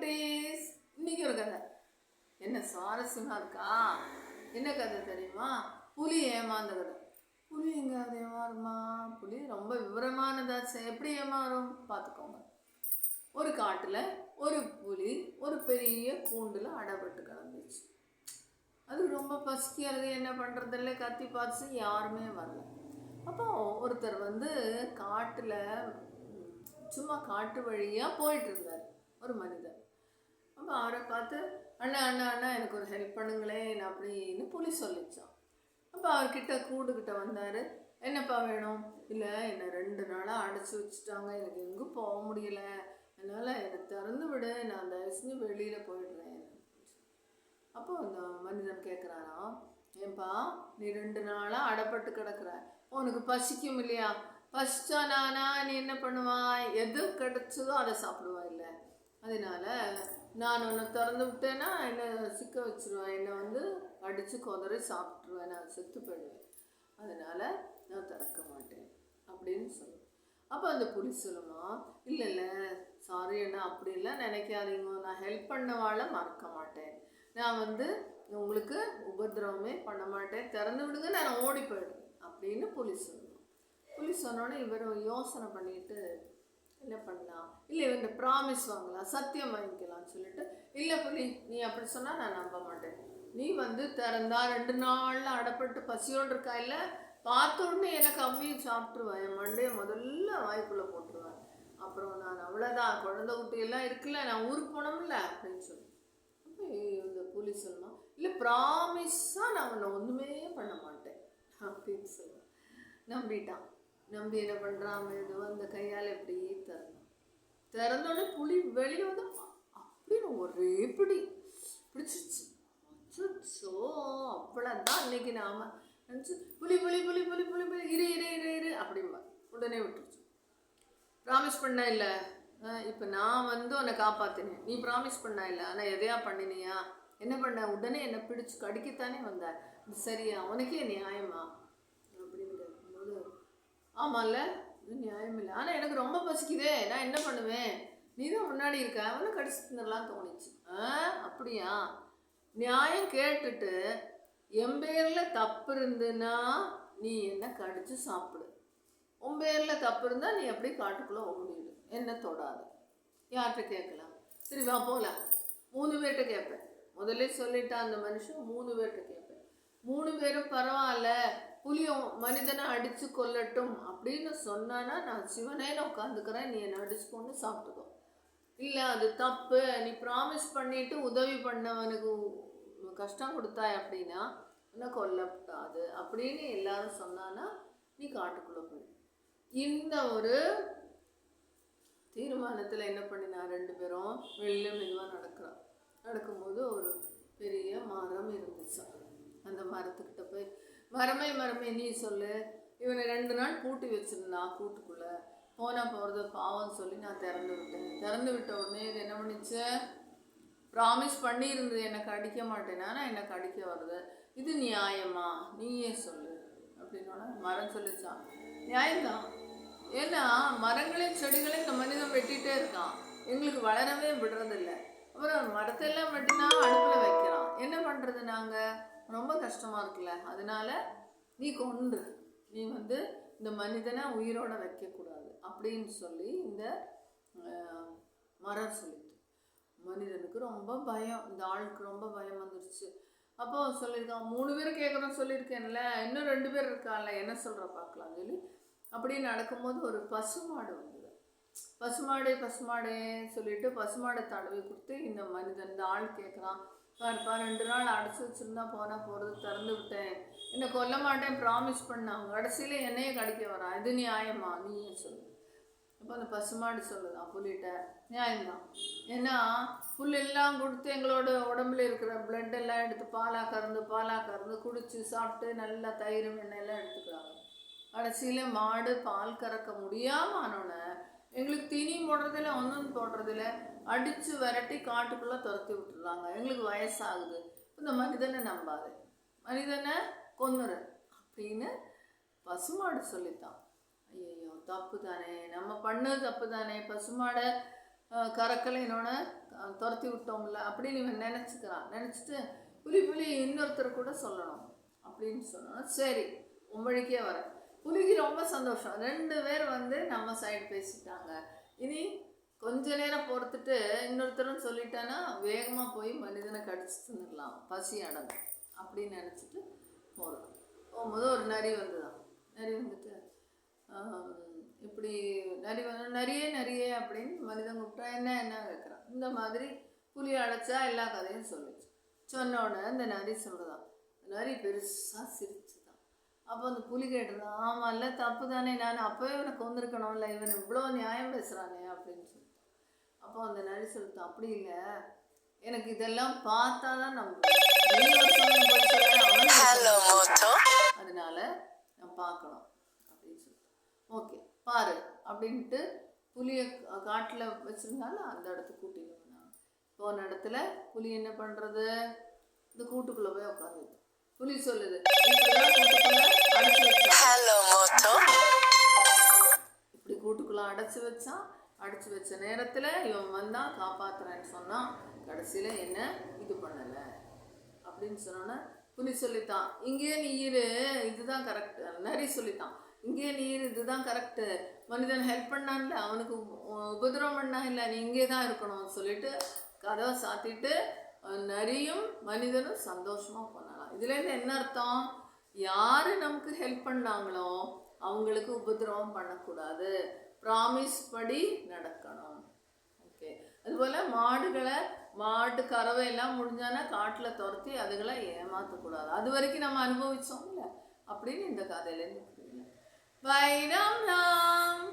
குட்டீஸ், இன்னைக்கு ஒரு கதை என்ன சுவாரஸ்யமா இருக்கா? என்ன கதை தெரியுமா? புலி ஏமாந்த கதை. புலி எங்காவது ஏமாறுமா? புலி ரொம்ப விவரமானதாச்சு. எப்படி ஏமாறும் பார்த்துக்கோங்க. ஒரு காட்டுல ஒரு புலி ஒரு பெரிய கூண்டுல அடைபட்டு கிடந்துச்சு. அது ரொம்ப பசிக்கிறது, என்ன பண்றதில்ல, கத்தி பார்த்து யாருமே வரல. அப்போ ஒருத்தர் காட்டுல சும்மா காட்டு வழியா போயிட்டு இருந்தார் ஒரு மனிதர். அப்போ அவரை பார்த்து, அண்ணா அண்ணா அண்ணா எனக்கு ஒரு ஹெல்ப் பண்ணுங்களேன் அப்படின்னு புலி சொல்லிச்சான். அப்போ அவர்கிட்ட கூண்டுக்கிட்ட வந்தார். என்னப்பா வேணும்? இல்லை, என்னை 2 நாளாக அடைச்சி வச்சுட்டாங்க, எனக்கு எங்கும் போக முடியலை, அதனால் என்னை திறந்து விடு, நான் தயவு செஞ்சு வெளியில் போயிடுறேன். அப்போ அந்த மனிதன் கேட்குறாராம், ஏன்பா நீ 2 நாளாக அடைப்பட்டு கிடக்குற, உனக்கு பசிக்கும் இல்லையா? பசிச்சா நீ என்ன பண்ணுவாய்? எது கிடைச்சதோ அதை சாப்பிடுவா இல்லை? அதனால நான் உன்னை திறந்து விட்டேன்னா என்னை சிக்க வச்சுருவேன், என்னை அடித்து கொதறி சாப்பிட்ருவேன், நான் செத்து போயிடுவேன், அதனால் நான் திறக்க மாட்டேன் அப்படின்னு சொல்லுவேன். அப்போ அந்த புலி சொல்லுமா, இல்லை இல்லை சாரி அண்ணா, அப்படிலாம் நினைக்காதீங்க, நான் ஹெல்ப் பண்ணவாளை மறக்க மாட்டேன், நான் உங்களுக்கு உபதிரவமே பண்ண மாட்டேன், திறந்து விடுங்க, நான் ஓடி போயிடுவேன் அப்படின்னு புலி சொல்லுவான். புலி சொன்னோன்னே இவர் யோசனை பண்ணிட்டு என்ன பண்ணலாம், இல்லை இவங்க ப்ராமிஸ் வாங்கலாம், சத்தியம் வாங்கிக்கலாம்னு சொல்லிட்டு, இல்லை புலி நீ அப்படி சொன்னால் நான் நம்ப மாட்டேன், நீ திறந்தா 2 நாளில் அடைப்பட்டு பசியோடு இருக்கா, இல்லை பார்த்த உடனே எனக்கு அம்மியும் சாப்பிட்ருவேன், என் மண்டையை முதல்ல வாய்க்குள்ளே போட்டுருவேன், அப்புறம் நான் அவ்வளோதான், குழந்தை குட்டியெல்லாம் இருக்குல்ல, நான் ஊருக்கு போனோம்ல அப்படின்னு சொல்லி. அப்போ இந்த புலி சொல்லணும், இல்லை ப்ராமிஸாக நான் உன்னை ஒன்றுமே பண்ண மாட்டேன் அப்படின்னு சொல்லுவேன். நம்பிட்டான். நம்பி என்ன பண்ணுறான், அந்த கையால் எப்படி திறந்தோடனே புலி வெளியே அப்படின்னு ஒரே பிடிச்சிச்சு. அச்சோ, அவ்வளோதான் இன்னைக்கு நாம நினச்சி புலி புலி புலி புலி புலி புலி இரு இரு இரு இரு அப்படிம்பா. உடனே விட்டுருச்சு. ப்ராமிஸ் பண்ண இல்லை, இப்போ நான் உன்னை காப்பாற்றினேன், நீ ப்ராமிஸ் பண்ண இல்லை, ஆனால் எதையா பண்ணினியா, என்ன பண்ண, உடனே என்னை பிடிச்சி கடிக்கத்தானே வந்த, சரியா, உனக்கே நியாயமா அப்படின்னு கேட்கும்போது, ஆமாம்ல நியாயம் இல்லை, ஆனால் எனக்கு ரொம்ப பசிக்குதே, நான் என்ன பண்ணுவேன், நீ தான் முன்னாடி இருக்க, அவனை கடிச்சு தின்னலாம் தோணிச்சு. அப்படியா, நியாயம் கேட்டுட்டு என் பேரில் தப்பு இருந்துன்னா நீ என்ன கடிச்சு சாப்பிடு, உன் பேரில் தப்பு இருந்தால் நீ எப்படி காட்டுக்குள்ளே ஓடிடு, என்ன தொடாது, யார்கிட்ட கேட்கலாம், சரி வா போகலாம், 3 பேர்கிட்ட கேட்பேன், முதல்ல சொல்லிட்டா அந்த மனுஷன், 3 பேர்கிட்ட கேட்பேன், 3 பேரும் பரவாயில்ல புலியும் மனிதனை அடித்து கொல்லட்டும் அப்படின்னு சொன்னானா நான் சிவனேன்னு உட்காந்துக்கிறேன், நீ என்னை அடிச்சு கொண்டு சாப்பிட்டுக்கோ, இல்லை அது தப்பு, நீ ப்ராமிஸ் பண்ணிட்டு உதவி பண்ணவனுக்கு கஷ்டம் கொடுத்தாய் அப்படின்னா உன்னை கொல்லப்படாது அப்படின்னு எல்லாரும் சொன்னானா நீ காட்டுக்குள்ளே போய். இந்த ஒரு தீர்மானத்தில் என்ன பண்ணினா 2 பேரும் வெளியில் மெதுவாக நடக்கும்போது ஒரு பெரிய மரம் இருந்துச்சு. அந்த மரத்துக்கிட்ட போய், மரமே நீ சொல்லு, இவனை 2 நாள் பூட்டி வச்சுருந்தான் கூட்டுக்குள்ளே, போனால் போகிறது பாவம் சொல்லி நான் திறந்து விட்ட உடனே இது என்ன பண்ணிச்சு, ப்ராமிஸ் பண்ணியிருந்தது என்னை கடிக்க மாட்டேன்னா என்னை கடிக்க வருது, இது நியாயமா, நீயே சொல்லு அப்படின்னோட மரம் சொல்லிச்சான், நியாயம்தான், ஏன்னா மரங்களையும் செடிகளையும் இந்த மனிதன் வெட்டிகிட்டே இருக்கான், எங்களுக்கு வளரவே விடுறதில்லை, அப்புறம் மரத்தையெல்லாம் வெட்டினா அடுப்பில் வைக்கிறான், என்ன பண்ணுறது, நாங்கள் ரொம்ப கஷ்டமாக இருக்குல்ல, அதனால் நீ கொண்டு நீ இந்த மனிதனை உயிரோட வைக்கக்கூடாது அப்படின்னு சொல்லி இந்த மரம் சொல்லிட்டு, மனிதனுக்கு ரொம்ப பயம், இந்த ஆளுக்கு ரொம்ப பயம் வந்துடுச்சு. அப்போ சொல்லியிருக்கான், 3 பேர் கேட்குறோம் சொல்லியிருக்கேன்ல, இன்னும் 2 பேர் இருக்கான்ல, என்ன சொல்கிற பார்க்கலாம் சொல்லி அப்படின்னு நடக்கும்போது ஒரு பசுமாடு பசுமாடே சொல்லிட்டு பசுமாடை தடவி கொடுத்து இந்த மனிதன், இந்த ஆள் கேட்குறான், பாருப்பா 2 நாள் அடைச்சி வச்சுருந்தா போனால் போகிறது, திறந்து விட்டேன், என்னை கொல்ல மாட்டேன் ப்ராமிஸ் பண்ணாங்க, கடைசியில் என்னையே கடிக்க வரான், இது நியாயமா, நீயே சொல்லு. அப்போ அந்த பசுமாடு சொல்லுதான் புலிகிட்ட, நியாயம்தான், ஏன்னா புல்லெல்லாம் கொடுத்து எங்களோட உடம்புல இருக்கிற பிளட் எல்லாம் எடுத்து பாலாக கறந்து குடித்து சாப்பிட்டு நல்லா தயிர் வெண்ணெயெல்லாம் எடுத்துக்கிறாங்க, கடைசியில் மாடு பால் கறக்க முடியாமல் ஆனோன்னே எங்களுக்கு தீனி போடுறதில்ல, ஒன்றும் போடுறதில்ல, அடித்து விரட்டி காட்டுக்குள்ளே துரத்தி விட்டுருலாங்க, எங்களுக்கு வயசாகுது, இந்த மனிதனை நம்பாது, மனிதனை கொன்னுற அப்படின்னு பசுமாடு சொல்லித்தான். ஐயோ தப்பு தானே, நம்ம பண்ணது தப்பு தானே, பசுமாடை கறக்கலைனோட துரத்தி விட்டோம்ல அப்படின்னு இவன் நினச்சிக்கிறான். நினச்சிட்டு புலி இன்னொருத்தர் கூட சொல்லணும் அப்படின்னு சொன்னோன்னா சரி உம்பழிக்கே வர. புலிக்கு ரொம்ப சந்தோஷம். 2 பேர் நம்ம சைடு பேசிட்டாங்க. இனி கொஞ்ச நேரம் பொறுத்துட்டு இன்னொருத்தரும் சொல்லிட்டானா வேகமாக போய் மனிதனை கடிச்சு தின்னுடலாம், பசி அடங்கும் அப்படின்னு நினச்சிட்டு போகிறது. போகும்போது ஒரு நரி வந்துதான். நரி வந்துட்டு இப்படி நரியே அப்படின்னு மனிதன் கூப்பிட்டா என்ன கேட்குறான். இந்த மாதிரி புலி அழைச்சா எல்லா கதையும் சொல்லிச்சு. சொன்ன உடனே இந்த நரி சொல்லுதான். நரி பெருசாக சிரிச்சுதான். அப்போ அந்த புலி கேட்டுருந்தான், ஆமாம் இல்லை தப்பு தானே, நான் அப்போவே இவனை கொண்டிருக்கணும்ல, இவன் இவ்வளோ நியாயம் பேசுகிறானே அப்படின்னு சொல்லிட்டு. அப்போ அந்த நரி சொல்லிட்டு அப்படி இல்லை, எனக்கு இதெல்லாம் பார்த்தா தான் அதனால நான் பார்க்கணும் அப்படின்னு சொல்லிட்டு ஓகே பாரு அப்படின்ட்டு புலியை காட்டில் வச்சுருந்தாலும் அந்த இடத்துக்கு கூட்டிட்டு வந்தாங்க. போன இடத்துல புலி என்ன பண்ணுறது, இந்த கூட்டுக்குள்ளே போய் உட்காந்துது. புலி சொல்லுது, இப்படி கூட்டுக்குள்ளே அடைச்சி வச்ச நேரத்தில் இவன் வந்தான் காப்பாற்றுறேன்னு சொன்னான். கடைசியில் என்ன இது பண்ணலை அப்படின்னு சொன்னோன்னே புலி சொல்லித்தான், இங்கேயே நீ இரு, இதுதான் கரெக்டு. நரி சொல்லித்தான், இங்கேயே நீ இரு, இதுதான் கரெக்டு. மனிதன் ஹெல்ப் பண்ணான்ல, அவனுக்கு உபதிரவம் பண்ணா இல்லை, நீ இங்கே தான் இருக்கணும்னு சொல்லிட்டு கதவை சாத்திட்டு நரியும் மனிதனும் சந்தோஷமாக போனாலாம். இதுலேருந்து என்ன அர்த்தம், யார் நமக்கு ஹெல்ப் பண்ணாங்களோ அவங்களுக்கு உபதிரவம் பண்ணக்கூடாது, ப்ராமிஸ் படி நடக்கணும். ஓகே. அதுபோல் மாட்டு கறவை எல்லாம் முடிஞ்சானா காட்டில் துரத்தி அதுகளை ஏமாற்றக்கூடாது. அது வரைக்கும் நம்ம அனுபவித்தோம்ல அப்படின்னு இந்த கதையிலேருந்து. பை ராம் ராம்.